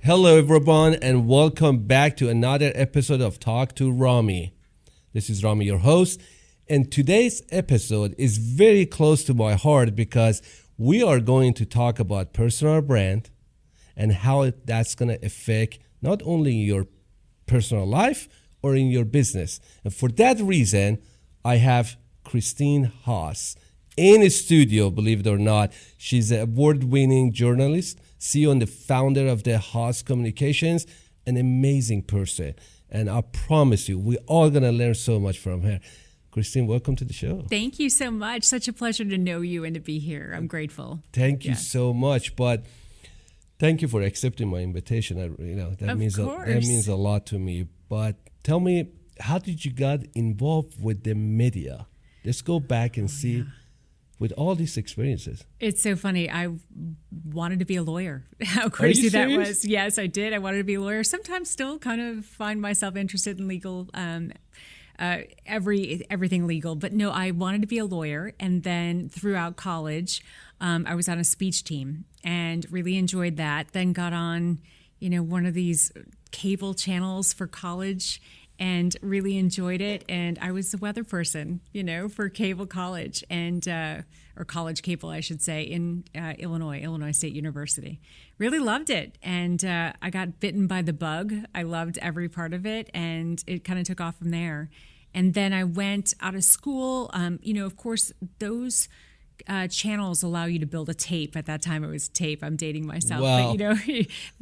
Hello, everyone, and welcome back to another episode of Talk to Rami. This is Rami, your host, and today's episode is very close to my heart because we are going to talk about personal brand and how that's going to affect not only your personal life or in your business. And for that reason, I have Christine Haas in the studio, believe it or not. She's an award-winning journalist, CEO and the founder of the Haas Communications, an amazing person. And I promise you, we're all going to learn so much from her. Christine, welcome to the show. Thank you so much. Such a pleasure to know you and to be here. I'm grateful. Thank you so much. But thank you for accepting my invitation. That means a lot to me. But tell me, how did you get involved with the media? Let's go back and see. Yeah. With all these experiences. It's so funny. I wanted to be a lawyer. How crazy that was. Yes, I did. I wanted to be a lawyer. Sometimes still kind of find myself interested in legal, everything legal. But no, I wanted to be a lawyer. And then throughout college, I was on a speech team and really enjoyed that. Then got on, one of these cable channels for college and really enjoyed it. And I was the weather person, for cable college or college cable, I should say, in Illinois State University. Really loved it. And I got bitten by the bug. I loved every part of it. And it kind of took off from there. And then I went out of school. Of course, those channels allow you to build a tape. At that time, it was tape. I'm dating myself. Wow. But,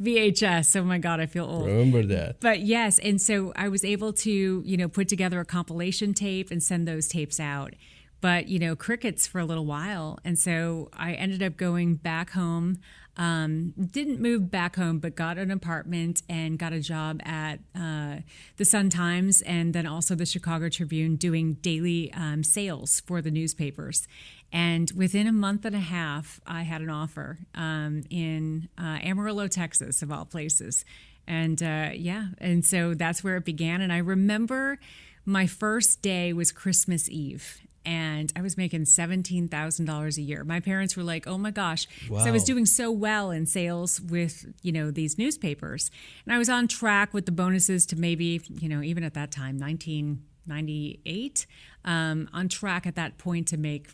VHS. Oh, my God, I feel old. Remember that. But, yes. And so I was able to, put together a compilation tape and send those tapes out. But, crickets for a little while. And so I ended up going back home. Didn't move back home, but got an apartment and got a job at the Sun-Times and then also the Chicago Tribune doing daily sales for the newspapers. And within a month and a half, I had an offer in Amarillo, Texas, of all places. And and so that's where it began. And I remember my first day was Christmas Eve. And I was making $17,000 a year. My parents were like, oh my gosh. Wow. So I was doing so well in sales with, these newspapers. And I was on track with the bonuses to maybe, even at that time, 1998, on track at that point to make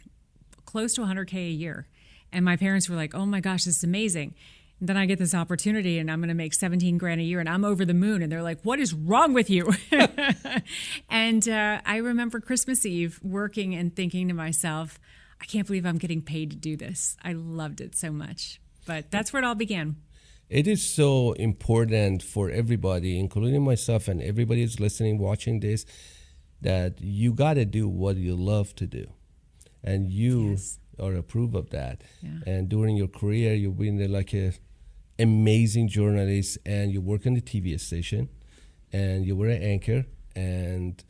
close to $100K a year. And my parents were like, oh my gosh, this is amazing. And then I get this opportunity and I'm going to make 17 grand a year and I'm over the moon. And they're like, what is wrong with you? And I remember Christmas Eve working and thinking to myself, I can't believe I'm getting paid to do this. I loved it so much. But that's where it all began. It is so important for everybody, including myself and everybody who's listening, watching this, that you got to do what you love to do. And you are a proof of that. Yeah. And during your career, you've been like a amazing journalist, and you work on the TV station, and you were an anchor, and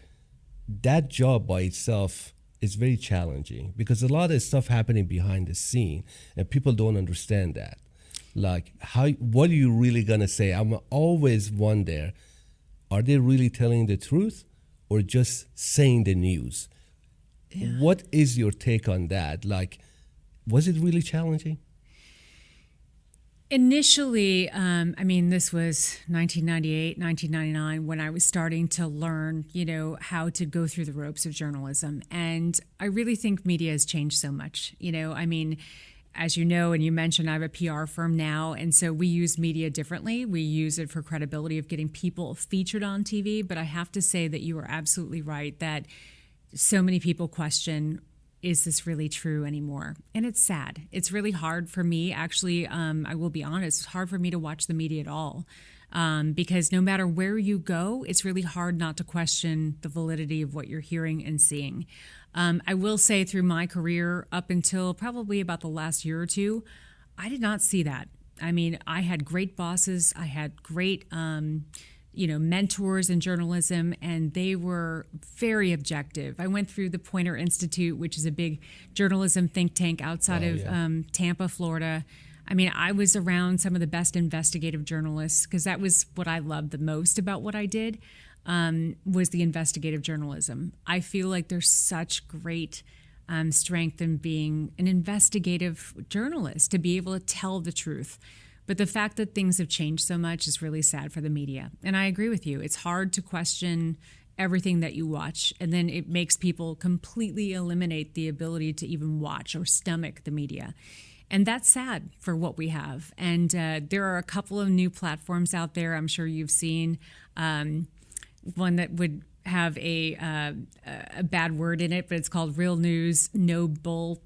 that job by itself is very challenging because a lot of stuff happening behind the scene, and people don't understand that. Like, what are you really gonna say? I'm always wonder, are they really telling the truth or just saying the news? Yeah. What is your take on that? Like, was it really challenging? Initially, this was 1998, 1999, when I was starting to learn, how to go through the ropes of journalism. And I really think media has changed so much. As you know, and you mentioned, I have a PR firm now, and so we use media differently. We use it for credibility of getting people featured on TV. But I have to say that you are absolutely right that so many people question, is this really true anymore? And it's sad. It's really hard for me, actually, I will be honest, it's hard for me to watch the media at all. Because no matter where you go, it's really hard not to question the validity of what you're hearing and seeing. I will say through my career, up until probably about the last year or two, I did not see that. I had great bosses. I had great mentors in journalism, and they were very objective. I went through the Poynter Institute, which is a big journalism think tank outside of Tampa, Florida. I was around some of the best investigative journalists because that was what I loved the most about what I did, was the investigative journalism. I feel like there's such great strength in being an investigative journalist, to be able to tell the truth But the fact that things have changed so much is really sad for the media. And I agree with you. It's hard to question everything that you watch, and then it makes people completely eliminate the ability to even watch or stomach the media. And that's sad for what we have. And there are a couple of new platforms out there. I'm sure you've seen one that would have a bad word in it, but it's called Real News No Bull,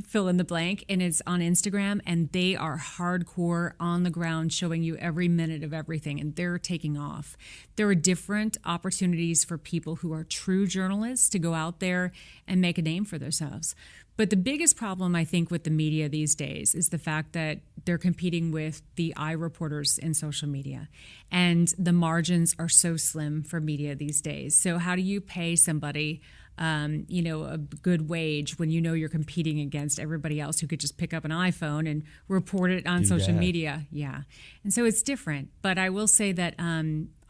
fill in the blank, and it's on Instagram, and they are hardcore on the ground showing you every minute of everything, and they're taking off. There are different opportunities for people who are true journalists to go out there and make a name for themselves. But the biggest problem, I think, with the media these days is the fact that they're competing with the reporters in social media. And the margins are so slim for media these days. So how do you pay somebody a good wage when you know you're competing against everybody else who could just pick up an iPhone and report it on social media? Yeah. And so it's different. But I will say that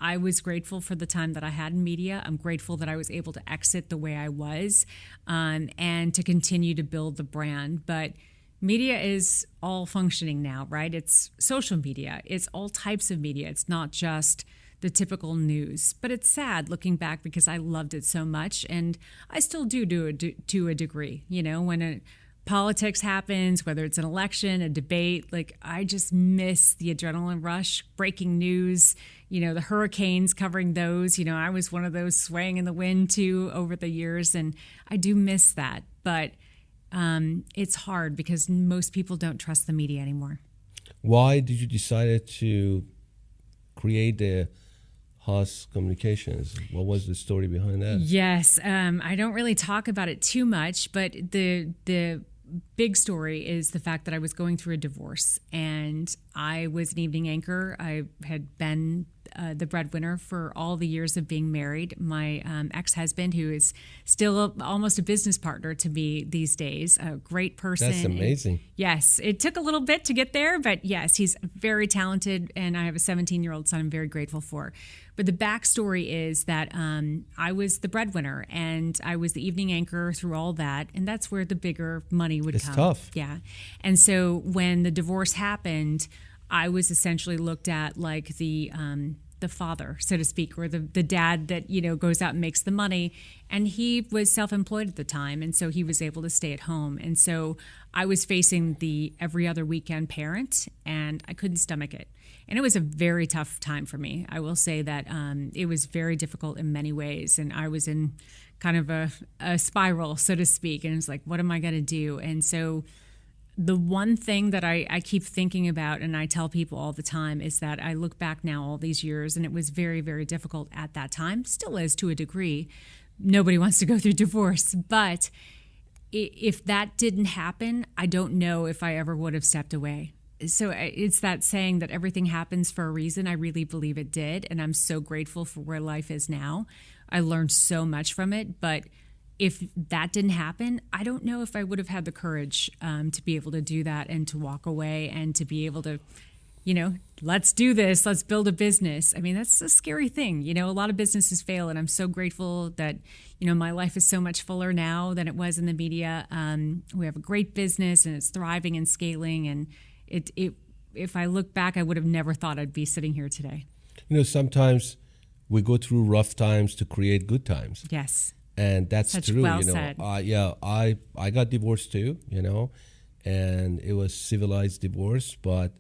I was grateful for the time that I had in media. I'm grateful that I was able to exit the way I was and to continue to build the brand. But media is all functioning now, right? It's social media. It's all types of media. It's not just the typical news. But it's sad looking back because I loved it so much, and I still do to a degree. You know, when politics happens, whether it's an election, a debate, like I just miss the adrenaline rush, breaking news, the hurricanes, covering those. I was one of those swaying in the wind too over the years, and I do miss that. But it's hard because most people don't trust the media anymore. Why did you decide to create the Haas Communications? What was the story behind that? Yes, I don't really talk about it too much, but the big story is the fact that I was going through a divorce, and I was an evening anchor. I had been the breadwinner for all the years of being married. My ex-husband, who is still almost a business partner to me these days, a great person. That's amazing. And yes, it took a little bit to get there, but yes, he's very talented, and I have a 17-year-old son I'm very grateful for. But the backstory is that I was the breadwinner, and I was the evening anchor through all that, and that's where the bigger money would come. It's tough. Yeah. And so when the divorce happened, I was essentially looked at like the father, so to speak, or the dad that, goes out and makes the money. And he was self-employed at the time, and so he was able to stay at home. And so I was facing the every other weekend parent, and I couldn't stomach it. And it was a very tough time for me. I will say that it was very difficult in many ways, and I was in kind of a spiral, so to speak. And it's like, what am I going to do? And so the one thing that I keep thinking about, and I tell people all the time, is that I look back now all these years, and it was very, very difficult at that time, still is to a degree. Nobody wants to go through divorce. But if that didn't happen, I don't know if I ever would have stepped away. So it's that saying that everything happens for a reason. I really believe it did, and I'm so grateful for where life is now. I learned so much from it, but if that didn't happen, I don't know if I would have had the courage to be able to do that and to walk away and to be able to, let's do this, let's build a business. I mean, that's a scary thing. A lot of businesses fail, and I'm so grateful that, my life is so much fuller now than it was in the media. We have a great business, and it's thriving and scaling, and if I look back, I would have never thought I'd be sitting here today. Sometimes we go through rough times to create good times. Yes. And that's Such true. Well said. I got divorced too, and it was civilized divorce, but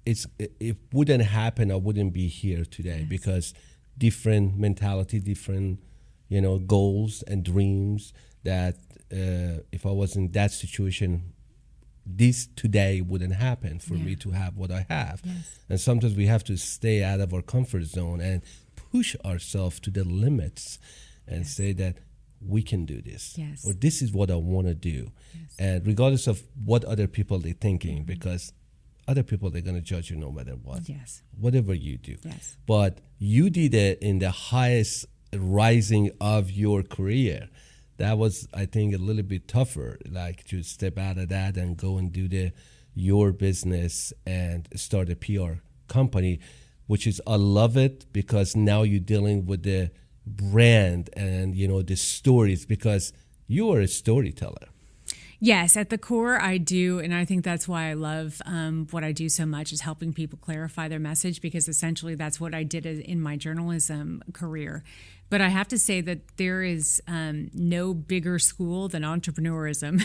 it wouldn't happen. I wouldn't be here today because different mentality, different, goals and dreams that if I was in that situation, this today wouldn't happen for me to have what I have. Yes. And sometimes we have to stay out of our comfort zone and push ourselves to the limits and say that we can do this, or this is what I want to do. Yes. And regardless of what other people are thinking, because other people, they're going to judge you no matter what, whatever you do. Yes. But you did it in the highest rising of your career. That was, I think, a little bit tougher, like to step out of that and go and do your business and start a PR company, which is, I love it because now you're dealing with the brand and, the stories, because you are a storyteller. Yes, at the core, I do. And I think that's why I love what I do so much is helping people clarify their message, because essentially that's what I did in my journalism career. But I have to say that there is no bigger school than entrepreneurism.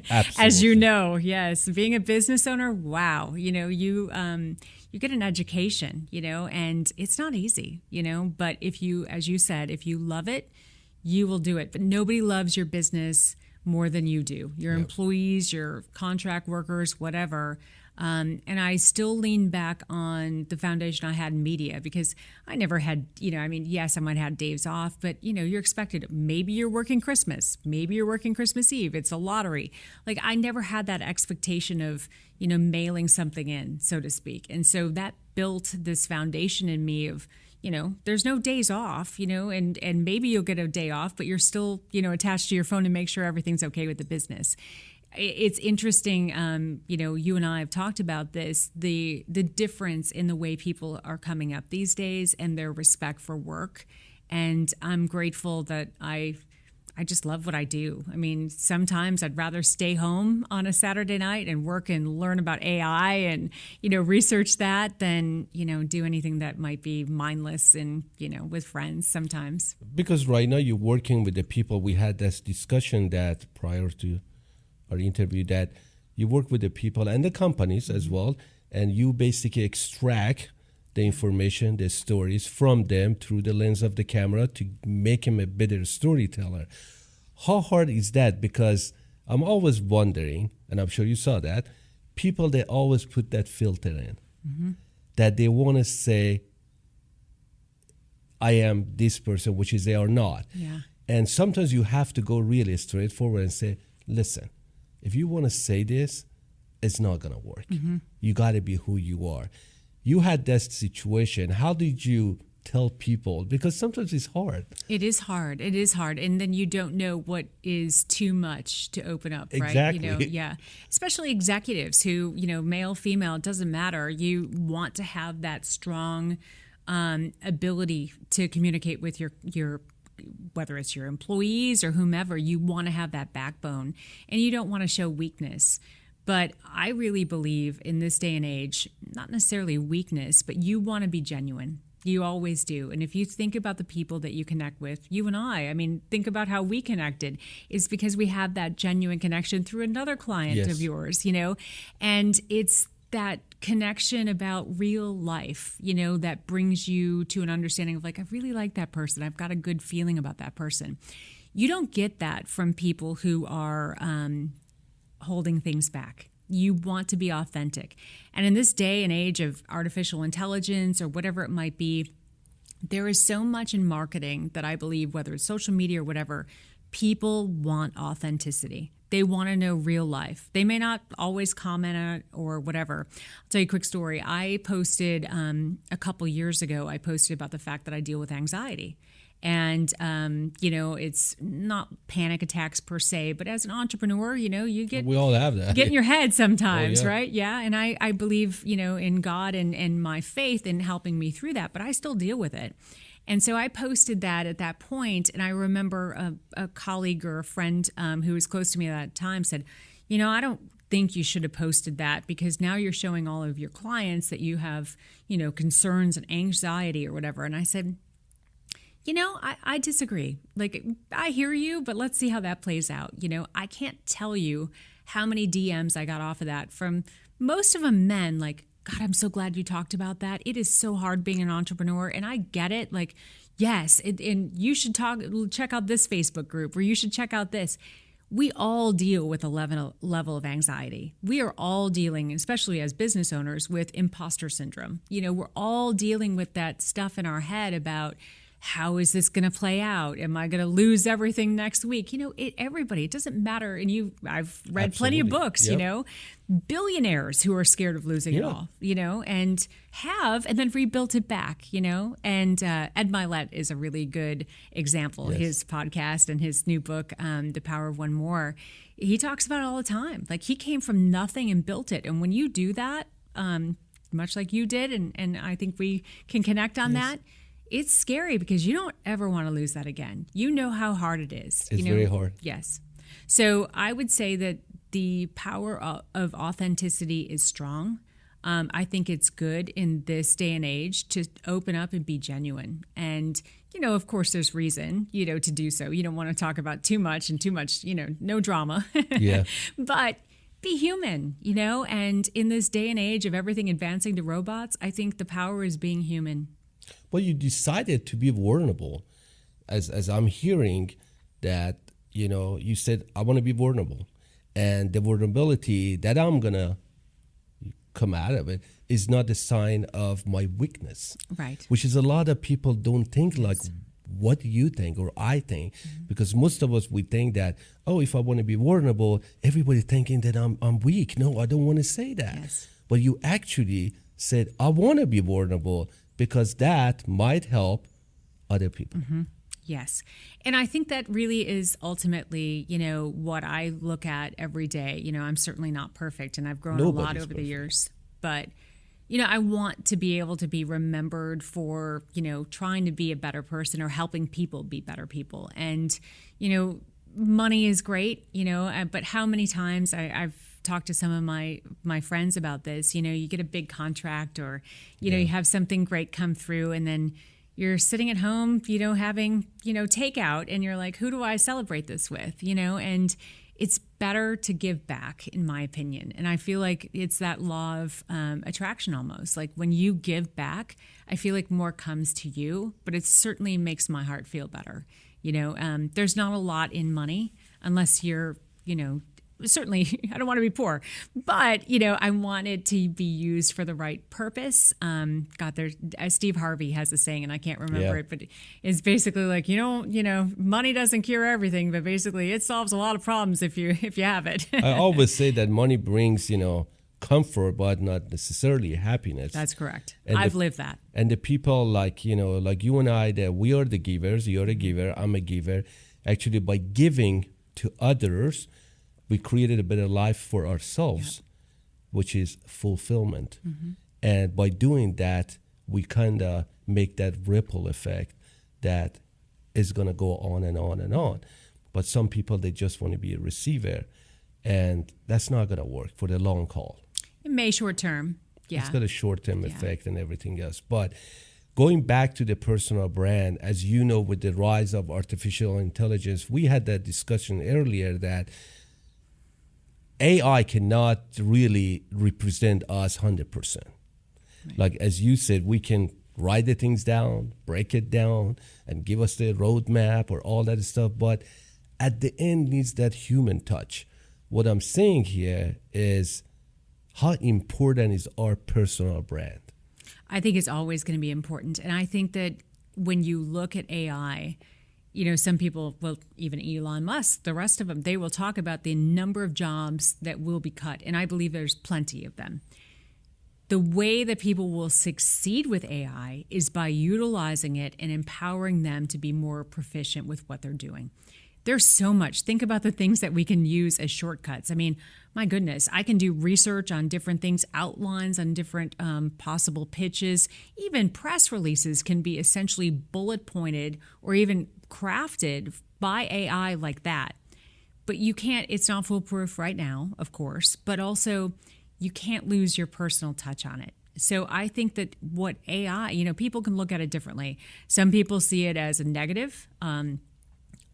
Absolutely. As you know, yes. Being a business owner, wow. You get an education, and it's not easy, but if you, as you said, if you love it, you will do it. But nobody loves your business more than you do. Your employees, your contract workers, whatever. And I still lean back on the foundation I had in media, because I never had, yes, I might have had days off, but you're expected. Maybe you're working Christmas. Maybe you're working Christmas Eve. It's a lottery. Like, I never had that expectation of, mailing something in, so to speak. And so that built this foundation in me of, there's no days off, and maybe you'll get a day off, but you're still, attached to your phone to make sure everything's okay with the business. It's interesting, you and I have talked about this, the difference in the way people are coming up these days and their respect for work. And I'm grateful that I just love what I do. I mean, sometimes I'd rather stay home on a Saturday night and work and learn about AI and, research that than, do anything that might be mindless and, with friends sometimes. Because right now you're working with the people. We had this discussion that prior to our interview, that you work with the people and the companies as well, and you basically extract the information, the stories from them through the lens of the camera to make him a better storyteller. How hard is that? Because I'm always wondering, and I'm sure you saw that, people, they always put that filter in, that they want to say, I am this person, which is they are not. Yeah. And sometimes you have to go really straightforward and say, listen, if you want to say this, it's not going to work. You got to be who you are. You had that situation. How did you tell people? Because sometimes it's hard. It is hard. It is hard. And then you don't know what is too much to open up, right? Exactly. Yeah. Especially executives who, male, female, it doesn't matter. You want to have that strong ability to communicate with your whether it's your employees or whomever. You want to have that backbone, and you don't want to show weakness. But I really believe in this day and age, not necessarily weakness, but you want to be genuine. You always do. And if you think about the people that you connect with, you and I mean, think about how we connected. It's because we have that genuine connection through another client of yours, and it's that connection about real life, that brings you to an understanding of, like, I really like that person. I've got a good feeling about that person. You don't get that from people who are holding things back. You want to be authentic. And in this day and age of artificial intelligence or whatever it might be, there is so much in marketing that I believe, whether it's social media or whatever, people want authenticity. They want to know real life. They may not always comment on it or whatever. I'll tell you a quick story. I posted a couple years ago, I posted about the fact that I deal with anxiety. And, it's not panic attacks per se, but as an entrepreneur, you get... We all have that. Get in your head sometimes, Oh, yeah. right? Yeah. And I believe, in God and my faith in helping me through that, but I still deal with it. And so I posted that at that point, and I remember a colleague or a friend who was close to me at that time said, I don't think you should have posted that, because now you're showing all of your clients that you have, concerns and anxiety or whatever. And I said, I disagree. Like, I hear you, but let's see how that plays out. I can't tell you how many DMs I got off of that from most of them men, like, God, I'm so glad you talked about that. It is so hard being an entrepreneur, and I get it. Like, yes, and you should check out this Facebook group, or you should check out this. We all deal with a level of anxiety. We are all dealing, especially as business owners, with imposter syndrome. We're all dealing with that stuff in our head about, how is this going to play out? Am I going to lose everything next week? Everybody, it doesn't matter. And I've read plenty of books, billionaires who are scared of losing it all, and then rebuilt it back, and Ed Milet is a really good example. Yes. His podcast and his new book, The Power of One More, he talks about it all the time. Like, he came from nothing and built it. And when you do that, much like you did, and I think we can connect on that, it's scary because you don't ever want to lose that again. You know how hard it is. It's very hard. Yes. So I would say that the power of authenticity is strong. I think it's good in this day and age to open up and be genuine. And, of course, there's reason, to do so. You don't want to talk about too much, no drama. Yeah. But be human, and in this day and age of everything advancing to robots, I think the power is being human. Well, you decided to be vulnerable. As I'm hearing that, you said, I want to be vulnerable. And the vulnerability that I'm going to come out of it is not a sign of my weakness. Right. Which is a lot of people don't think like what you think or I think. Mm-hmm. Because most of us, we think that, if I want to be vulnerable, everybody's thinking that I'm weak. No, I don't want to say that. Yes. But you actually said, I want to be vulnerable because that might help other people. Mm-hmm. Yes. And I think that really is ultimately, what I look at every day. I'm certainly not perfect, and I've grown a lot over the years. But, I want to be able to be remembered for, trying to be a better person or helping people be better people. And, money is great, but how many times I've talked to some of my friends about this, you get a big contract or, you have something great come through, and then you're sitting at home, having, takeout, and you're like, who do I celebrate this with? And it's better to give back, in my opinion. And I feel like it's that law of attraction almost. Like when you give back, I feel like more comes to you, but it certainly makes my heart feel better. There's not a lot in money unless you're, certainly I don't want to be poor, but I want it to be used for the right purpose. Steve Harvey has a saying, and I can't remember it, but it's basically like, money doesn't cure everything, but basically it solves a lot of problems if you have it. I always say that money brings, comfort, but not necessarily happiness. That's correct. And I've lived that. And the people like you and I, that we are the givers, you're a giver, I'm a giver. Actually, by giving to others, we created a better life for ourselves, which is fulfillment. Mm-hmm. And by doing that, we kind of make that ripple effect that is going to go on and on and on. But some people, they just want to be a receiver, and that's not going to work for the long haul. It may short term. Yeah. It's got a short-term effect and everything else. But going back to the personal brand, as you know, with the rise of artificial intelligence, we had that discussion earlier that AI cannot really represent us 100%. Right. Like, as you said, we can write the things down, break it down, and give us the roadmap or all that stuff. But at the end needs that human touch. What I'm saying here is how important is our personal brand? I think it's always going to be important. And I think that when you look at AI, some people, well, even Elon Musk, the rest of them, they will talk about the number of jobs that will be cut. And I believe there's plenty of them. The way that people will succeed with AI is by utilizing it and empowering them to be more proficient with what they're doing. There's so much. Think about the things that we can use as shortcuts. I mean, my goodness, I can do research on different things, outlines on different possible pitches. Even press releases can be essentially bullet pointed or even crafted by AI like that. But you can't, it's not foolproof right now, of course, but also you can't lose your personal touch on it. So I think that what AI, people can look at it differently. Some people see it as a negative.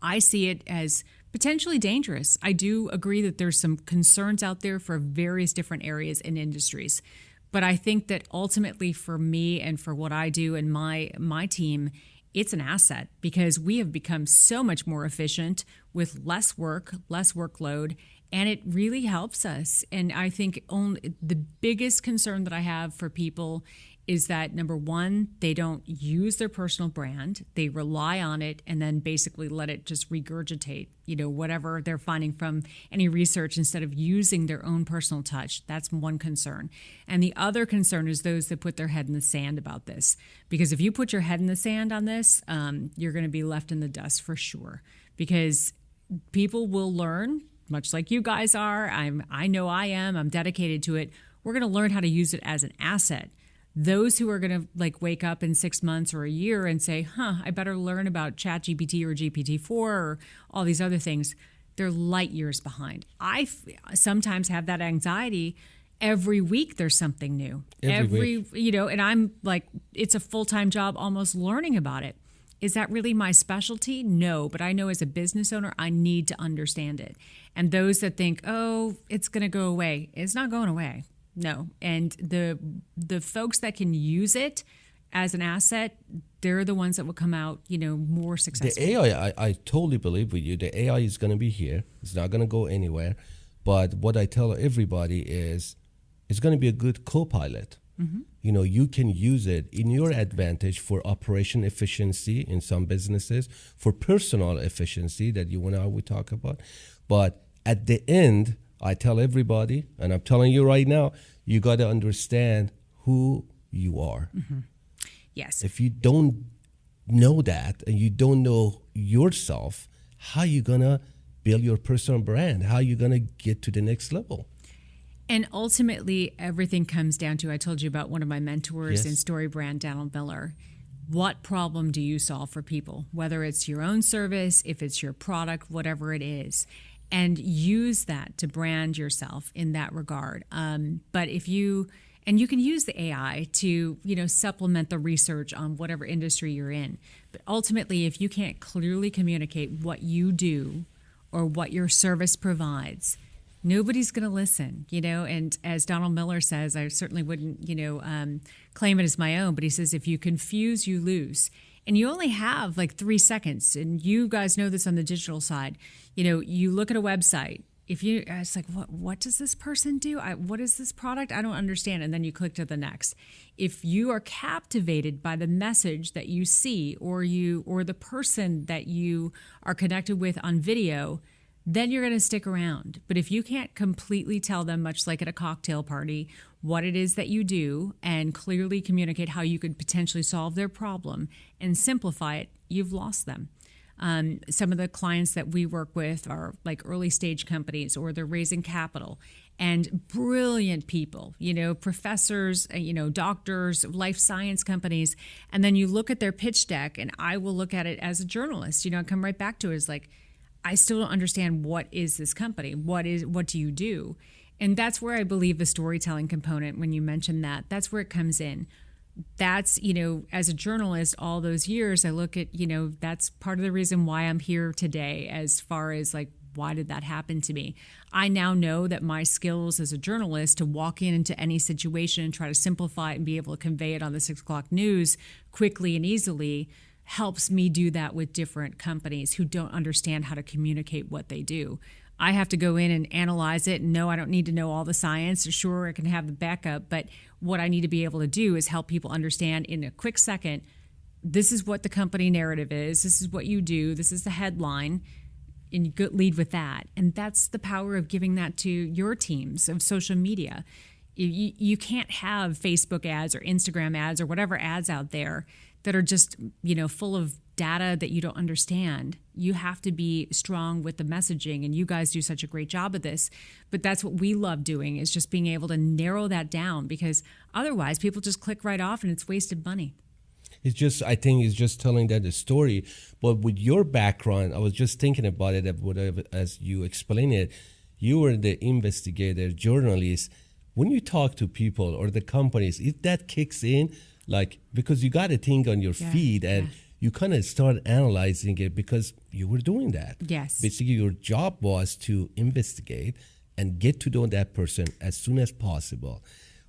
I see it as potentially dangerous. I do agree that there's some concerns out there for various different areas and industries. But I think that ultimately for me and for what I do and my team, it's an asset because we have become so much more efficient with less work, less workload, and it really helps us. And I think the biggest concern that I have for people is that, number one, they don't use their personal brand. They rely on it and then basically let it just regurgitate, whatever they're finding from any research instead of using their own personal touch. That's one concern. And the other concern is those that put their head in the sand about this. Because if you put your head in the sand on this, you're going to be left in the dust for sure. Because people will learn, much like you guys are. I know I am. I'm dedicated to it. We're going to learn how to use it as an asset. Those who are going to wake up in 6 months or a year and say, I better learn about ChatGPT or GPT-4 or all these other things, they're light years behind. Sometimes have that anxiety. Every week there's something new. Every week. And I'm like, it's a full-time job almost learning about it. Is that really my specialty? No, but I know as a business owner, I need to understand it. And those that think, oh, it's going to go away, it's not going away. No. And the folks that can use it as an asset, they're the ones that will come out, more successful. The AI, I totally believe with you. The AI is going to be here. It's not going to go anywhere. But what I tell everybody is it's going to be a good co-pilot. Mm-hmm. You can use it in your advantage for operation efficiency in some businesses, for personal efficiency that you and I would talk about. But at the end, I tell everybody, and I'm telling you right now, you got to understand who you are. Mm-hmm. Yes. If you don't know that and you don't know yourself, how you going to build your personal brand? How you going to get to the next level? And ultimately, everything comes down to, I told you about one of my mentors in Yes. Story Brand, Donald Miller. What problem do you solve for people? Whether it's your own service, if it's your product, whatever it is. And use that to brand yourself in that regard. But and you can use the AI to, supplement the research on whatever industry you're in. But ultimately, if you can't clearly communicate what you do or what your service provides, nobody's going to listen, and as Donald Miller says, I certainly wouldn't, claim it as my own, but he says, if you confuse, you lose. And you only have like 3 seconds. And you guys know this on the digital side. You look at a website. It's like, what does this person do? What is this product? I don't understand. And then you click to the next. If you are captivated by the message that you see or the person that you are connected with on video, then you're going to stick around. But if you can't completely tell them, much like at a cocktail party, what it is that you do and clearly communicate how you could potentially solve their problem and simplify it, you've lost them. Some of the clients that we work with are like early stage companies, or they're raising capital, and brilliant people, professors, doctors, life science companies. And then you look at their pitch deck, and I will look at it as a journalist, come right back to it as like, I still don't understand, what is this company? What do you do? And that's where I believe the storytelling component, when you mentioned that's where it comes in. That's, as a journalist all those years, I look at, that's part of the reason why I'm here today, as far as like, why did that happen to me? I now know that my skills as a journalist to walk into any situation and try to simplify it and be able to convey it on the 6 o'clock news quickly and easily helps me do that with different companies who don't understand how to communicate what they do. I have to go in and analyze it, and no, I don't need to know all the science. Sure, I can have the backup, but what I need to be able to do is help people understand in a quick second, this is what the company narrative is, this is what you do, this is the headline, and you lead with that. And that's the power of giving that to your teams of social media. You can't have Facebook ads or Instagram ads or whatever ads out there that are just, full of data that you don't understand. You have to be strong with the messaging, and you guys do such a great job of this. But that's what we love doing, is just being able to narrow that down, because otherwise people just click right off and it's wasted money. I think it's just telling that the story. But with your background, I was just thinking about it as you explain it. You were the investigator, journalist. When you talk to people or the companies, if that kicks in, like, because you got a thing on your feed and you kind of start analyzing it because you were doing that. Yes. Basically, your job was to investigate and get to know that person as soon as possible.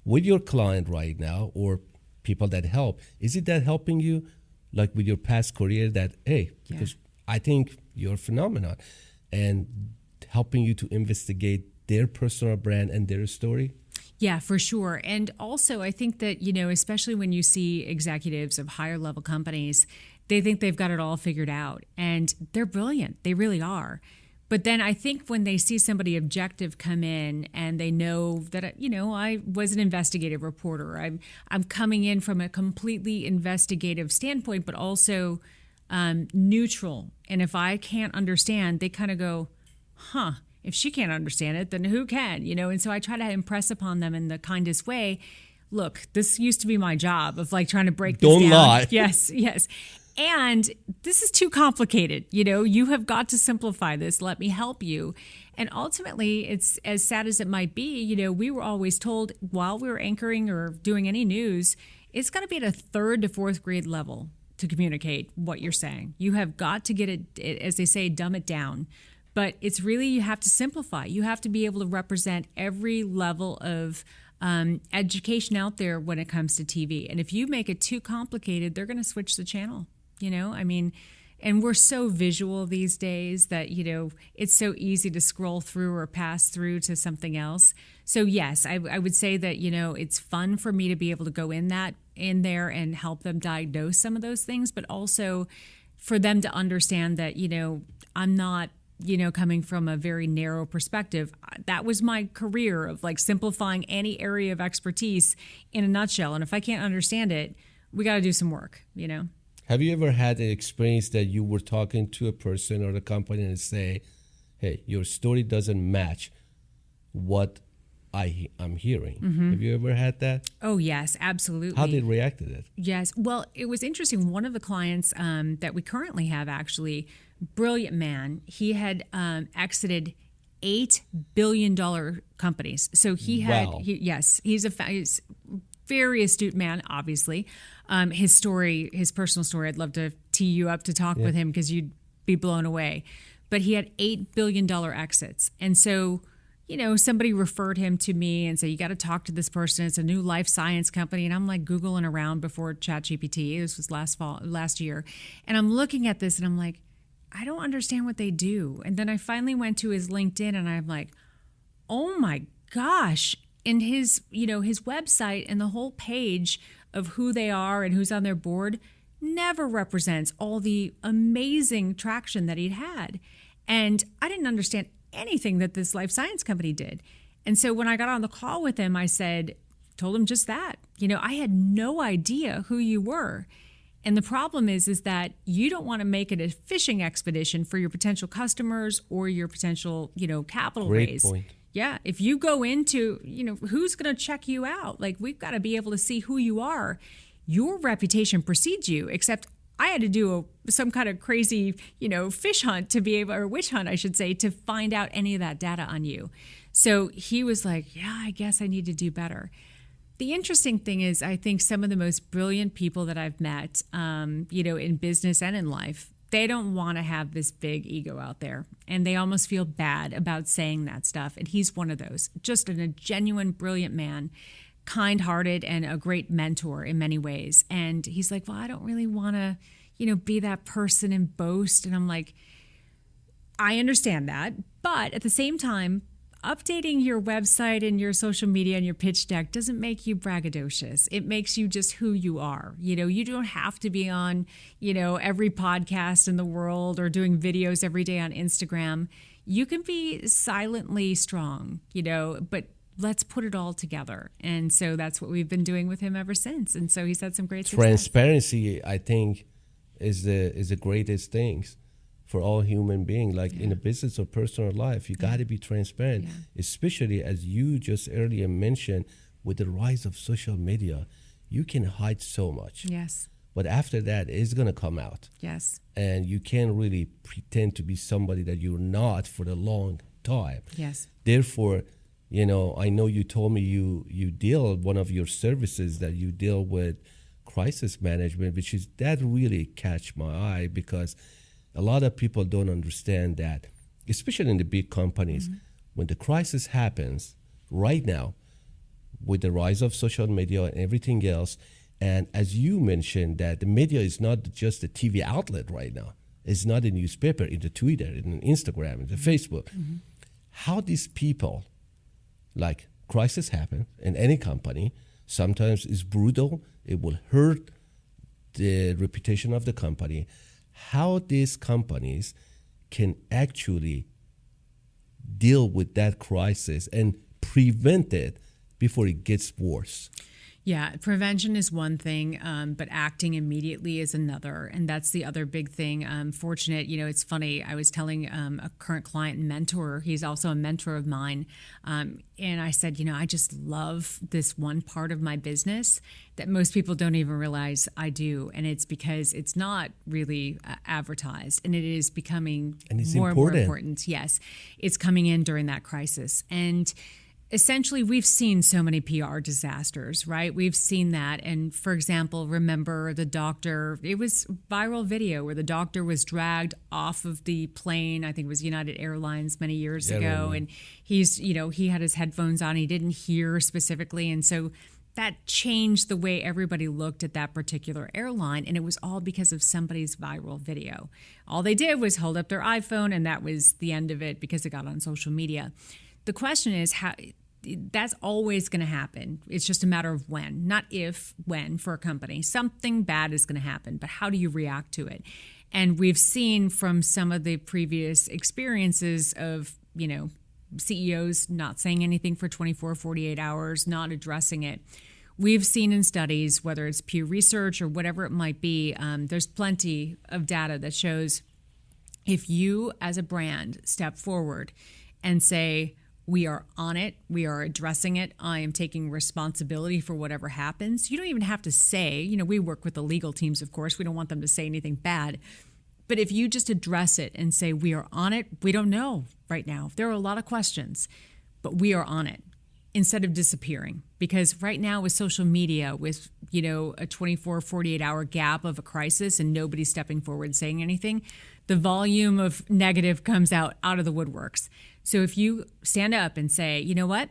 With your client right now, or people that help, is it that helping you, like with your past career, that, hey, because I think you're phenomenal, and helping you to investigate their personal brand and their story? Yeah, for sure. And also, I think that, especially when you see executives of higher level companies, they think they've got it all figured out. And they're brilliant. They really are. But then I think when they see somebody objective come in and they know that, I was an investigative reporter. I'm coming in from a completely investigative standpoint, but also neutral. And if I can't understand, they kind of go, huh. If she can't understand it, then who can? And so I try to impress upon them in the kindest way. Look, this used to be my job of like trying to break this down. Don't lie. Yes. And this is too complicated. You have got to simplify this. Let me help you. And ultimately, it's as sad as it might be, we were always told while we were anchoring or doing any news, it's got to be at a 3rd to 4th grade level to communicate what you're saying. You have got to get it, as they say, dumb it down. But it's really, you have to simplify. You have to be able to represent every level of education out there when it comes to TV. And if you make it too complicated, they're going to switch the channel. And we're so visual these days that, it's so easy to scroll through or pass through to something else. So yes, I would say that, it's fun for me to be able to go in there and help them diagnose some of those things, but also for them to understand that, I'm not, coming from a very narrow perspective. That was my career of like simplifying any area of expertise in a nutshell. And if I can't understand it, we got to do some work, Have you ever had an experience that you were talking to a person or a company and say, hey, your story doesn't match what I'm hearing? Mm-hmm. Have you ever had that? Oh, yes, absolutely. How did they react to that? Yes. Well, it was interesting. One of the clients that we currently have, actually, brilliant man, he had exited $8 billion companies. So he had, wow. He's a very astute man, obviously. His personal story, I'd love to tee you up to talk with him because you'd be blown away. But he had $8 billion exits. And so, somebody referred him to me and said, you got to talk to this person. It's a new life science company. And I'm like Googling around before ChatGPT. This was last year. And I'm looking at this and I'm like, I don't understand what they do. And then I finally went to his LinkedIn and I'm like, oh my gosh. And his website and the whole page of who they are and who's on their board never represents all the amazing traction that he'd had. And I didn't understand anything that this life science company did. And so when I got on the call with him, I told him just that. I had no idea who you were. And the problem is that you don't want to make it a fishing expedition for your potential customers or your potential, capital raise. Great point. Yeah. If you go into, who's going to check you out? Like, we've got to be able to see who you are. Your reputation precedes you, except I had to do some kind of crazy, fish hunt to be able, or witch hunt, I should say, to find out any of that data on you. So he was like, yeah, I guess I need to do better. The interesting thing is, I think some of the most brilliant people that I've met, in business and in life, they don't want to have this big ego out there. And they almost feel bad about saying that stuff. And he's one of those, just a genuine, brilliant man, kind-hearted and a great mentor in many ways. And he's like, well, I don't really want to, be that person and boast. And I'm like, I understand that. But at the same time, updating your website and your social media and your pitch deck doesn't make you braggadocious. It makes you just who you are. You don't have to be on, every podcast in the world or doing videos every day on Instagram. You can be silently strong, but let's put it all together. And so that's what we've been doing with him ever since. And so he's had some great success. Transparency, I think, is the greatest things for all human beings, like in a business or personal life. You got to be transparent, especially as you just earlier mentioned, with the rise of social media, you can hide so much. Yes. But after that, it's going to come out. Yes. And you can't really pretend to be somebody that you're not for a long time. Yes. Therefore, I know you told me you deal, one of your services that you deal with crisis management, which is, that really catch my eye, because a lot of people don't understand that, especially in the big companies, when the crisis happens right now with the rise of social media and everything else, and as you mentioned, that the media is not just a TV outlet right now. It's not a newspaper, it's a Twitter, in Instagram, it's a Facebook. How these people, like, crisis happen in any company, sometimes it's brutal, it will hurt the reputation of the company. How these companies can actually deal with that crisis and prevent it before it gets worse. Yeah, prevention is one thing, but acting immediately is another. And that's the other big thing. Fortunate, it's funny. I was telling a current client and mentor, he's also a mentor of mine. And I said, I just love this one part of my business that most people don't even realize I do. And it's because it's not really advertised, and it is becoming And it's more and more important. important. Yes, it's coming in during that crisis. And essentially, we've seen so many PR disasters, right? We've seen that. And for example, remember the doctor, it was viral video where the doctor was dragged off of the plane. I think it was United Airlines many years ago. And he had his headphones on. He didn't hear specifically. And so that changed the way everybody looked at that particular airline. And it was all because of somebody's viral video. All they did was hold up their iPhone, and that was the end of it because it got on social media. The question is how. That's always going to happen. It's just a matter of when, not if, when for a company. Something bad is going to happen, but how do you react to it? And we've seen from some of the previous experiences of, CEOs not saying anything for 24, 48 hours, not addressing it. We've seen in studies, whether it's Pew Research or whatever it might be, there's plenty of data that shows if you as a brand step forward and say, we are on it. We are addressing it. I am taking responsibility for whatever happens. You don't even have to say, we work with the legal teams, of course. We don't want them to say anything bad. But if you just address it and say, we are on it, we don't know right now. There are a lot of questions, but we are on it instead of disappearing. Because right now with social media, with, a 24, 48-hour gap of a crisis and nobody stepping forward saying anything, the volume of negative comes out of the woodworks. So if you stand up and say, you know what,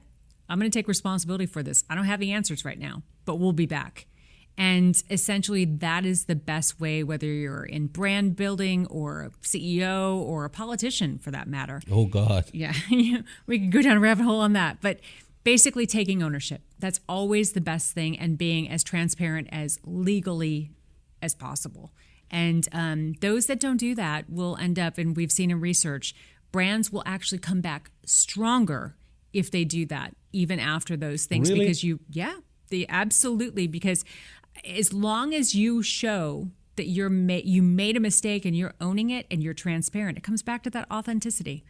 I'm going to take responsibility for this. I don't have the answers right now, but we'll be back. And essentially that is the best way, whether you're in brand building or a CEO or a politician for that matter. Oh, God. Yeah, we could go down a rabbit hole on that. But basically taking ownership. That's always the best thing, and being as transparent as legally as possible. And those that don't do that will end up, and we've seen in research, brands will actually come back stronger if they do that, even after those things. Really? Because absolutely, because as long as you show that you made a mistake and you're owning it and you're transparent, it comes back to that authenticity.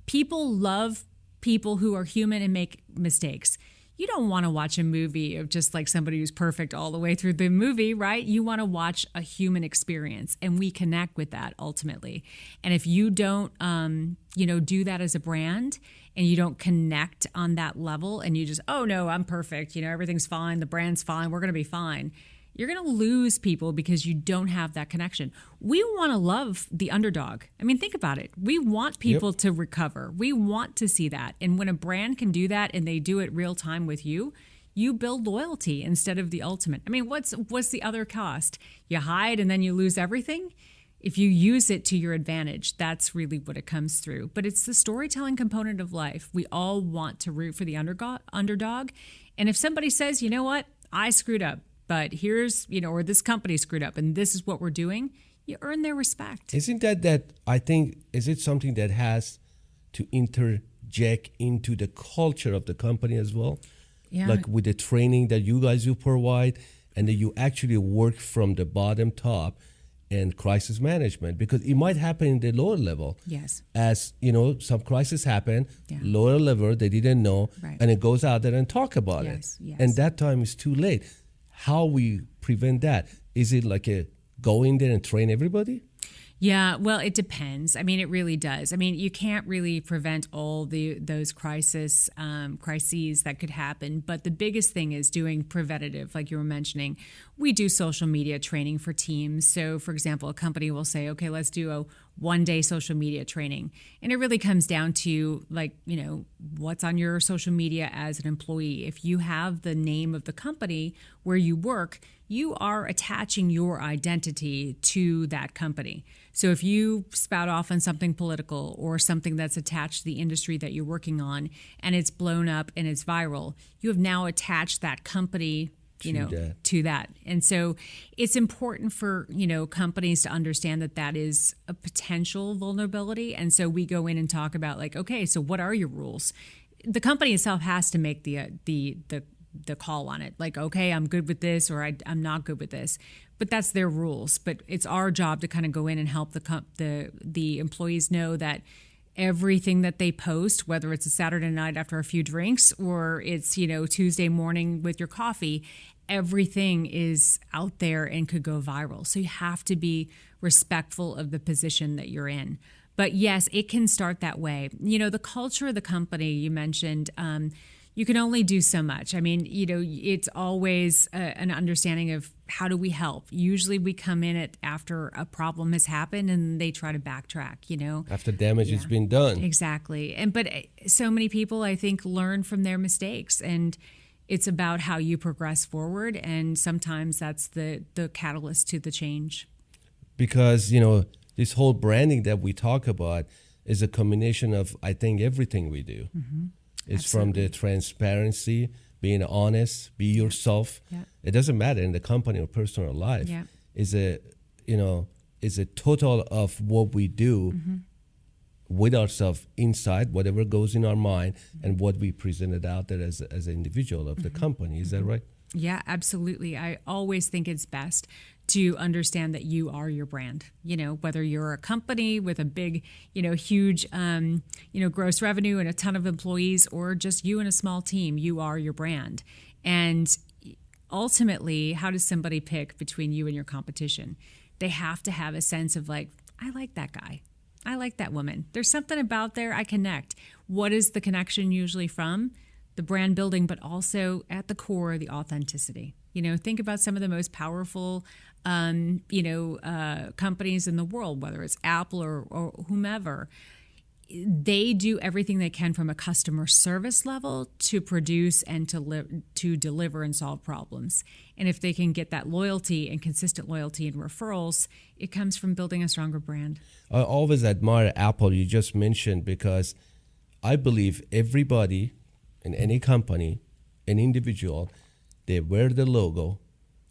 People love people who are human and make mistakes. You don't want to watch a movie of just like somebody who's perfect all the way through the movie, right? You want to watch a human experience, and we connect with that ultimately. And if you don't, do that as a brand, and you don't connect on that level, and you just, oh no, I'm perfect, everything's fine, the brand's fine, we're going to be fine. You're going to lose people because you don't have that connection. We want to love the underdog. I mean, think about it. We want people to recover. We want to see that. And when a brand can do that and they do it real time with you, you build loyalty instead of the ultimate. I mean, what's the other cost? You hide and then you lose everything? If you use it to your advantage, that's really what it comes through. But it's the storytelling component of life. We all want to root for the underdog. And if somebody says, you know what, I screwed up, but here's, or this company screwed up and this is what we're doing, you earn their respect. Isn't that I think, is it something that has to interject into the culture of the company as well? Yeah. Like with the training that you guys do provide, and that you actually work from the bottom top and crisis management, because it might happen in the lower level. Yes. As some crisis happen, lower level, they didn't know, right. And it goes out there and talk about it. Yes. And that time is too late. How we prevent that? Is it like go in there and train everybody? Yeah, well, it depends. I mean, it really does. I mean, you can't really prevent all those crises that could happen. But the biggest thing is doing preventative, like you were mentioning. We do social media training for teams. So, for example, a company will say, okay, let's do a one-day social media training. And it really comes down to, what's on your social media as an employee. If you have the name of the company where you work, you are attaching your identity to that company. So if you spout off on something political or something that's attached to the industry that you're working on, and it's blown up and it's viral, you have now attached that company to that. And so it's important for, companies to understand that is a potential vulnerability. And so we go in and talk about okay, so what are your rules? The company itself has to make the the call on it. Like, okay, I'm good with this, or I'm not good with this. But that's their rules. But it's our job to kind of go in and help the employees know that everything that they post, whether it's a Saturday night after a few drinks or it's, Tuesday morning with your coffee, everything is out there and could go viral. So you have to be respectful of the position that you're in. But yes, it can start that way. The culture of the company you mentioned, you can only do so much. I mean, it's always an understanding of how do we help. Usually we come in after a problem has happened and they try to backtrack, After damage has been done. Exactly. But so many people, I think, learn from their mistakes, and it's about how you progress forward. And sometimes that's the catalyst to the change. Because, this whole branding that we talk about is a combination of, I think, everything we do. Mm-hmm. It's Absolutely. from the transparency, being honest, be yourself. Yeah. It doesn't matter in the company or personal life. Yeah. Is a total of what we do with ourselves inside, whatever goes in our mind, and what we presented out there as an individual of the company. Is that right? Yeah, absolutely. I always think it's best to understand that you are your brand. Whether you're a company with a big, huge, gross revenue and a ton of employees, or just you and a small team, you are your brand. And ultimately, how does somebody pick between you and your competition? They have to have a sense of like, I like that guy. I like that woman. There's something about there I connect. What is the connection usually from? The brand building, but also at the core, the authenticity. Think about some of the most powerful, companies in the world, whether it's Apple or whomever. They do everything they can from a customer service level to produce and to deliver and solve problems. And if they can get that loyalty and consistent loyalty and referrals, it comes from building a stronger brand. I always admire Apple, you just mentioned, because I believe everybody in any company, an individual, they wear the logo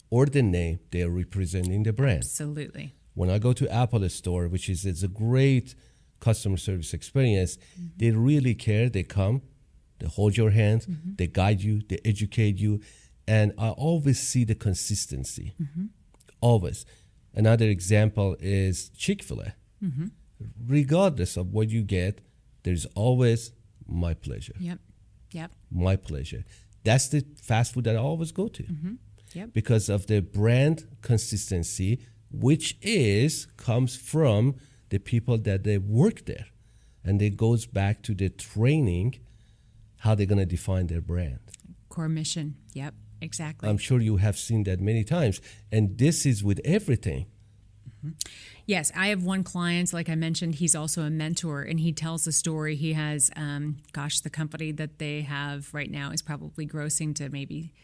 or the name, they are representing the brand. Absolutely. When I go to Apple store, which is it's a great customer service experience, they really care. They come, they hold your hand, they guide you, they educate you. And I always see the consistency, always. Another example is Chick-fil-A. Regardless of what you get, there's always my pleasure. Yep. My pleasure. That's the fast food that I always go to. Yep. Because of the brand consistency, which comes from the people that they work there. And it goes back to the training, how they're going to define their brand. Core mission. Yep, exactly. I'm sure you have seen that many times. And this is with everything. Yes, I have one client, like I mentioned, he's also a mentor, and he tells a story. He has, the company that they have right now is probably grossing to maybe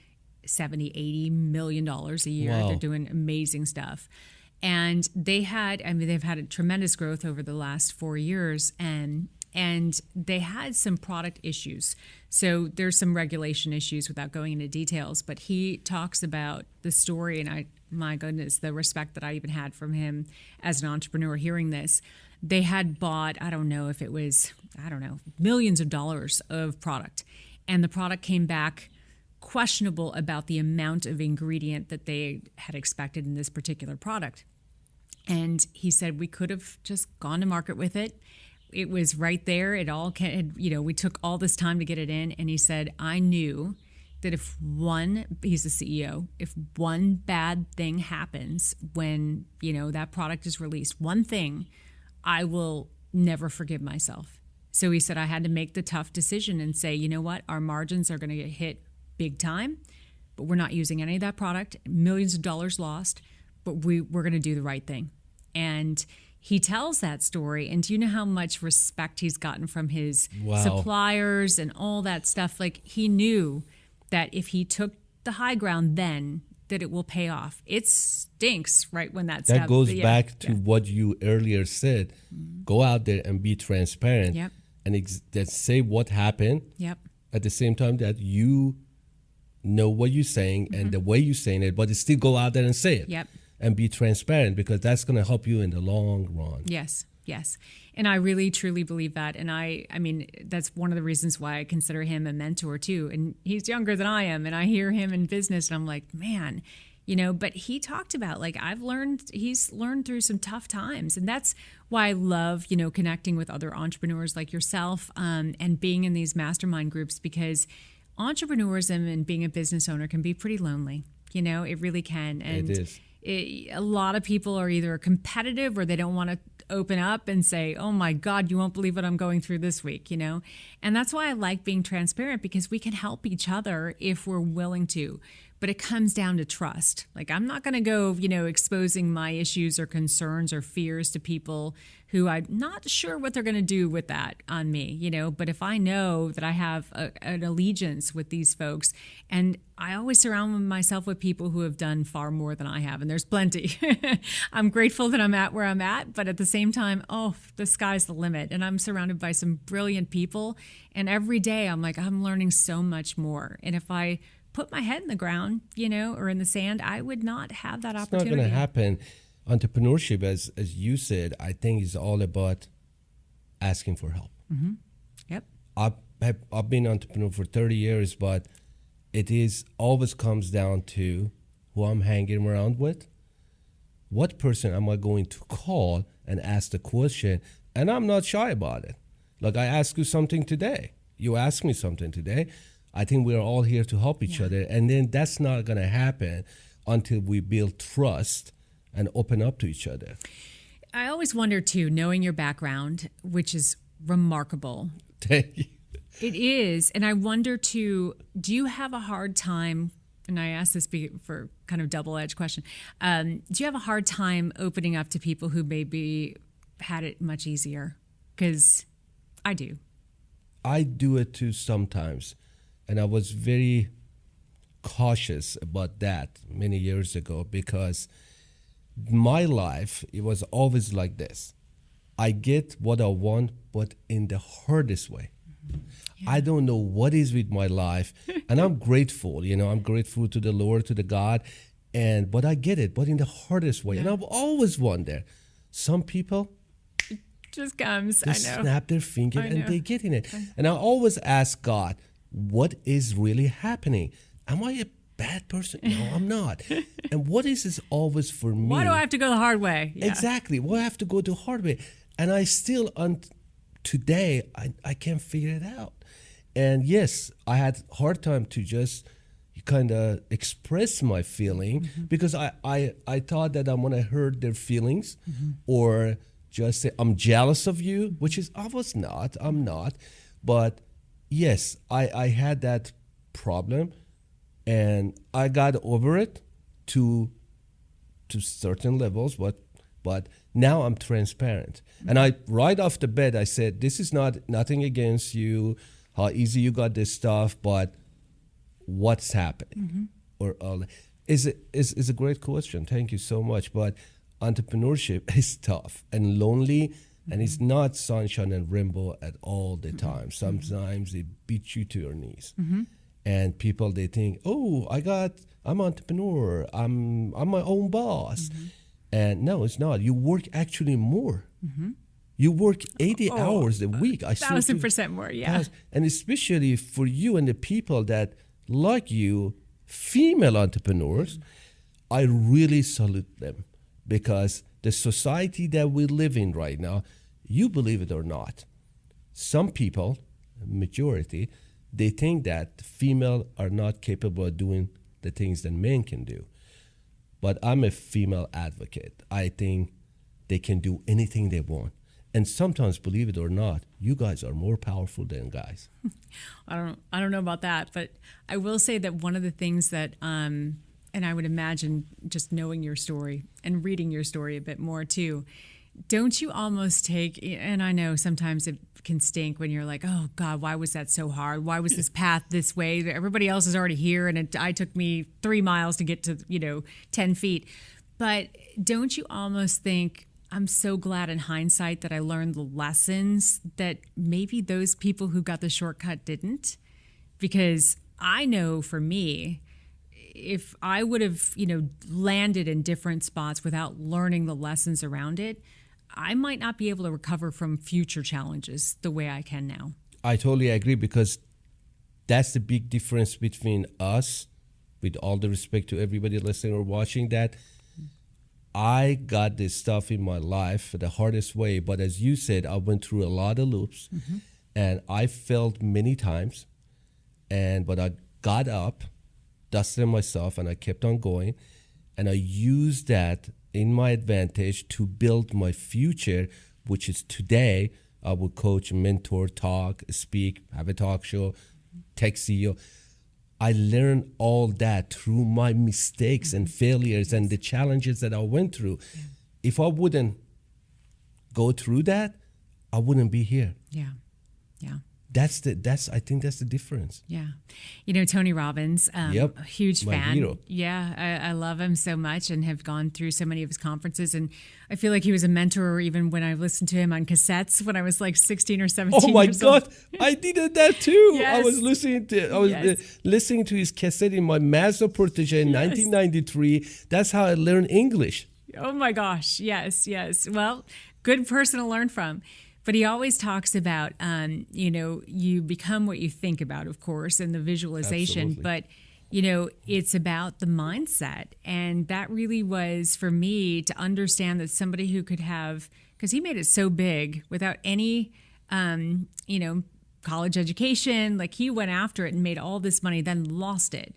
$70-80 million a year. Wow. They're doing amazing stuff. And they've had a tremendous growth over the last 4 years, and they had some product issues. So there's some regulation issues without going into details, but he talks about the story, and my goodness, the respect that I even had from him as an entrepreneur hearing this. They had bought, millions of dollars of product, and the product came back questionable about the amount of ingredient that they had expected in this particular product. And he said, we could have just gone to market with it. It was right there. It all we took all this time to get it in. And he said, I knew that he's the CEO, if one bad thing happens when, that product is released, one thing, I will never forgive myself. So he said, I had to make the tough decision and say, you know what, our margins are going to get hit big time, but we're not using any of that product, millions of dollars lost, but we're going to do the right thing. And he tells that story, and do you know how much respect he's gotten from his suppliers and all that stuff? Like, he knew that if he took the high ground then, that it will pay off. It stinks right when that goes back to what you earlier said. Go out there and be transparent. Yep. And say what happened. Yep. At the same time that you know what you're saying and the way you're saying it, but still go out there and say it. Yep. And be transparent, because that's going to help you in the long run. Yes, Yes. And I really truly believe that. And I mean, that's one of the reasons why I consider him a mentor too. And he's younger than I am. And I hear him in business and I'm like, man, but he talked about like he's learned through some tough times. And that's why I love, connecting with other entrepreneurs like yourself and being in these mastermind groups, because entrepreneurism and being a business owner can be pretty lonely. It really can. And It is. A lot of people are either competitive or they don't want to open up and say, oh my God, you won't believe what I'm going through this week, And that's why I like being transparent, because we can help each other if we're willing to. But it comes down to trust. Like, I'm not going to go, exposing my issues or concerns or fears to people who I'm not sure what they're going to do with that on me, But if I know that I have an allegiance with these folks, and I always surround myself with people who have done far more than I have, and there's plenty. I'm grateful that I'm at where I'm at, but at the same time, the sky's the limit. And I'm surrounded by some brilliant people. And every day I'm like, I'm learning so much more. And if I put my head in the ground, or in the sand, I would not have that opportunity. It's not going to happen. Entrepreneurship, as you said, I think is all about asking for help. Mm-hmm. Yep. I've been an entrepreneur for 30 years, but it is always comes down to who I'm hanging around with. What person am I going to call and ask the question? And I'm not shy about it. Like, I asked you something today. You asked me something today. I think we're all here to help each other. And then that's not going to happen until we build trust and open up to each other. I always wonder, too, knowing your background, which is remarkable. Thank you. It is. And I wonder, too, do you have a hard time, and I ask this for kind of double-edged question, do you have a hard time opening up to people who maybe had it much easier? Because I do. I do it, too, sometimes. And I was very cautious about that many years ago, because my life, it was always like this. I get what I want, but in the hardest way. Mm-hmm. Yeah. I don't know what is with my life, and I'm grateful. I'm grateful to the Lord, to the God, but I get it, but in the hardest way. Yeah. And I've always wondered, some people just comes. They snap their finger and they get in it. And I always ask God, what is really happening? Am I a bad person? No, I'm not. And what is this always for me? Why do I have to go the hard way? Yeah. Exactly. Why I have to go the hard way? And I still, today, I can't figure it out. And yes, I had a hard time to just kind of express my feeling, because I thought that I'm going to hurt their feelings, or just say, I'm jealous of you, which is, I'm not. But yes, I had that problem, and I got over it to certain levels, but now I'm transparent. And I, right off the bat, I said, this is nothing against you, how easy you got this stuff, but what's happening? Is a great question. Thank you so much. But entrepreneurship is tough and lonely, and it's not sunshine and rainbow at all the time. Sometimes it beats you to your knees. And people, they think, oh, I'm an entrepreneur. I'm my own boss. And no, it's not. You work actually more. You work 80 hours a week. 1,000% more, yeah. And especially for you and the people that like you, female entrepreneurs, I really salute them, because the society that we live in right now, you believe it or not, some people, majority, they think that female are not capable of doing the things that men can do. But I'm a female advocate. I think they can do anything they want. And sometimes, believe it or not, you guys are more powerful than guys. I don't know about that, but I will say that one of the things that, and I would imagine just knowing your story and reading your story a bit more too, don't you almost take, and I know sometimes it can stink when you're like, oh God, why was that so hard? Why was this path this way? Everybody else is already here, and I took me 3 miles to get to 10 feet. But don't you almost think, I'm so glad in hindsight that I learned the lessons that maybe those people who got the shortcut didn't? Because I know for me, if I would have, landed in different spots without learning the lessons around it, I might not be able to recover from future challenges the way I can now. I totally agree, because that's the big difference between us, with all the respect to everybody listening or watching, that I got this stuff in my life the hardest way. But as you said, I went through a lot of loops, and I failed many times. But I got up, dusted myself, and I kept on going. And I used that in my advantage to build my future, which is today. I will coach, mentor, talk, speak, have a talk show, tech CEO. I learned all that through my mistakes and failures and the challenges that I went through. Yeah. If I wouldn't go through that, I wouldn't be here. Yeah. Yeah. I think that's the difference. Yeah. You know, Tony Robbins, a huge my fan. Hero. Yeah. I love him so much and have gone through so many of his conferences. And I feel like he was a mentor even when I listened to him on cassettes when I was like 16 or 17 Oh my years God. old. I did that too. Yes. I was listening to his cassette in my Mazda Protege in 1993. That's how I learned English. Oh my gosh. Yes. Well, good person to learn from. But he always talks about, you become what you think about, of course, and the visualization. Absolutely. But, it's about the mindset. And that really was, for me, to understand that somebody who could have, because he made it so big without any, college education. Like, he went after it and made all this money, then lost it.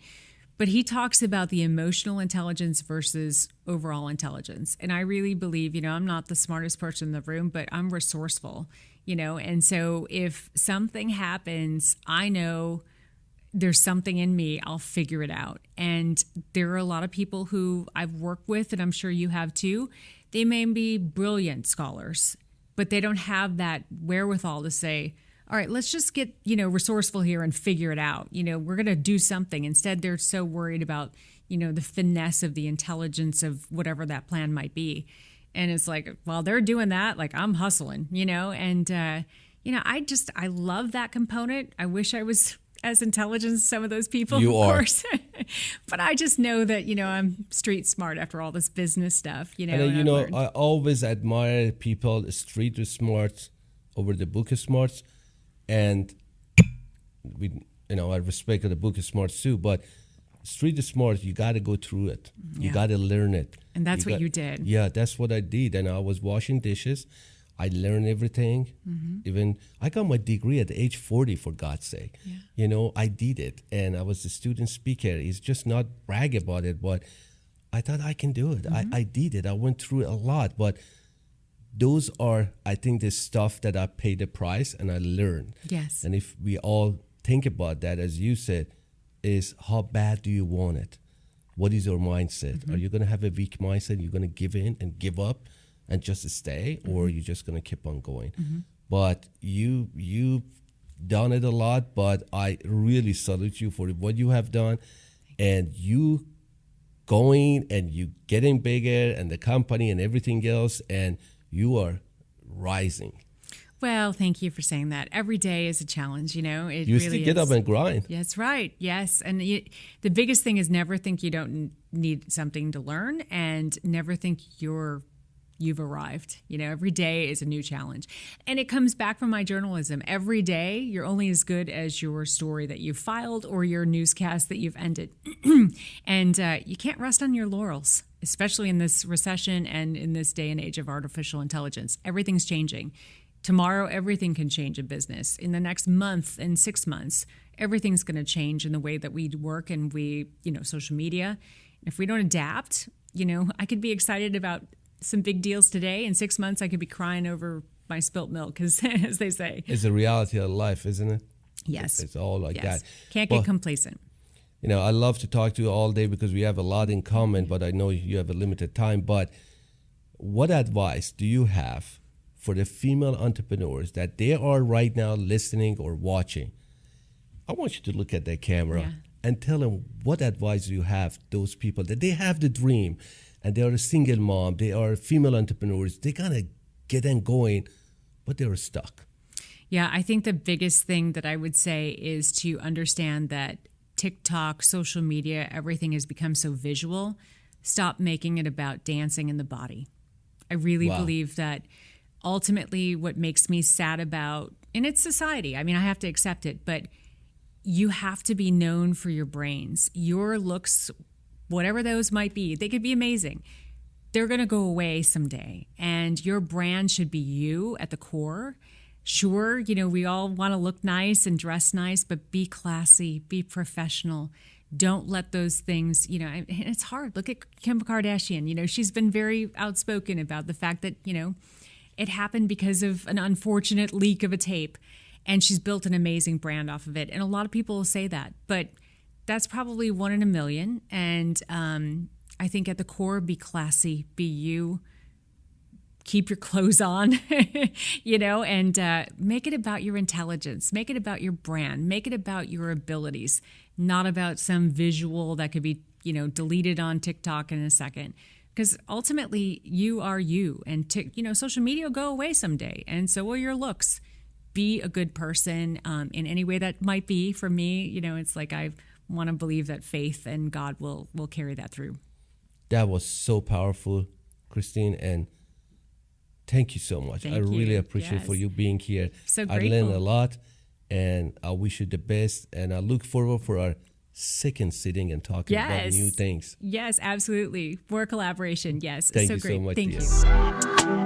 But he talks about the emotional intelligence versus overall intelligence. And I really believe, I'm not the smartest person in the room, but I'm resourceful, And so if something happens, I know there's something in me, I'll figure it out. And there are a lot of people who I've worked with, and I'm sure you have too. They may be brilliant scholars, but they don't have that wherewithal to say, all right, let's just get, resourceful here and figure it out. We're going to do something. Instead, they're so worried about, the finesse of the intelligence of whatever that plan might be. And it's like, while they're doing that, like, I'm hustling, and, I love that component. I wish I was as intelligent as some of those people, you of are. course. But I just know that, I'm street smart after all this business stuff, And, I always admire people, street smart over the book smarts. And I respect the book smarts too, but street smart, you got to go through it. Yeah. You got to learn it. And that's what you did. Yeah, that's what I did. And I was washing dishes. I learned everything. Even I got my degree at age 40, for God's sake. Yeah. I did it. And I was a student speaker. It's just not brag about it, but I thought I can do it. I did it. I went through a lot, but those are, I think, the stuff that I paid the price and I learned. Yes. And if we all think about that, as you said, is how bad do you want it? What is your mindset? Are you going to have a weak mindset? You're going to give in and give up and just stay, or are you just going to keep on going? But you've done it a lot, but I really salute you for what you have done. And you going and you getting bigger and the company and everything else, and you are rising. Well, thank you for saying that. Every day is a challenge, It You really still get up and grind. That's right. Yes. And the biggest thing is never think you don't need something to learn, and never think you've arrived. Every day is a new challenge. And it comes back from my journalism. Every day, you're only as good as your story that you've filed or your newscast that you've ended. And you can't rest on your laurels, especially in this recession and in this day and age of artificial intelligence. Everything's changing. Tomorrow, everything can change in business. In the next month and 6 months, everything's going to change in the way that we work and we, social media. If we don't adapt, I could be excited about some big deals today. In 6 months, I could be crying over my spilt milk, as they say. It's the reality of life, isn't it? Yes. It's all like that. Can't get complacent. I love to talk to you all day because we have a lot in common, but I know you have a limited time. But what advice do you have for the female entrepreneurs that they are right now listening or watching? I want you to look at that camera and tell them what advice you have those people that they have the dream and they are a single mom, they are female entrepreneurs, they kind of get in going, but they are stuck. Yeah, I think the biggest thing that I would say is to understand that TikTok, social media, everything has become so visual. Stop making it about dancing in the body. I really Wow. believe that ultimately what makes me sad about, and it's society, I mean, I have to accept it, but you have to be known for your brains. Your looks, whatever those might be, they could be amazing. They're going to go away someday. And your brand should be you at the core. Sure, we all want to look nice and dress nice, but be classy, be professional. Don't let those things, and it's hard. Look at Kim Kardashian. She's been very outspoken about the fact that, it happened because of an unfortunate leak of a tape. And she's built an amazing brand off of it. And a lot of people will say that, but that's probably 1 in a million. And I think at the core, be classy, be you, keep your clothes on, and make it about your intelligence, make it about your brand, make it about your abilities, not about some visual that could be, deleted on TikTok in a second. Because ultimately, you are you. And, social media will go away someday. And so will your looks. Be a good person in any way that might be. For me, it's like I want to believe that faith and God will carry that through. That was so powerful, Christine, and thank you so much. Thank I really you. appreciate for Yes. you being here. So I learned a grateful. lot, and I wish you the best, and I look forward for our second sitting and talking about Yes. new things. Yes, absolutely. More collaboration. Yes. Thank so you so great. much, Thank dear. you.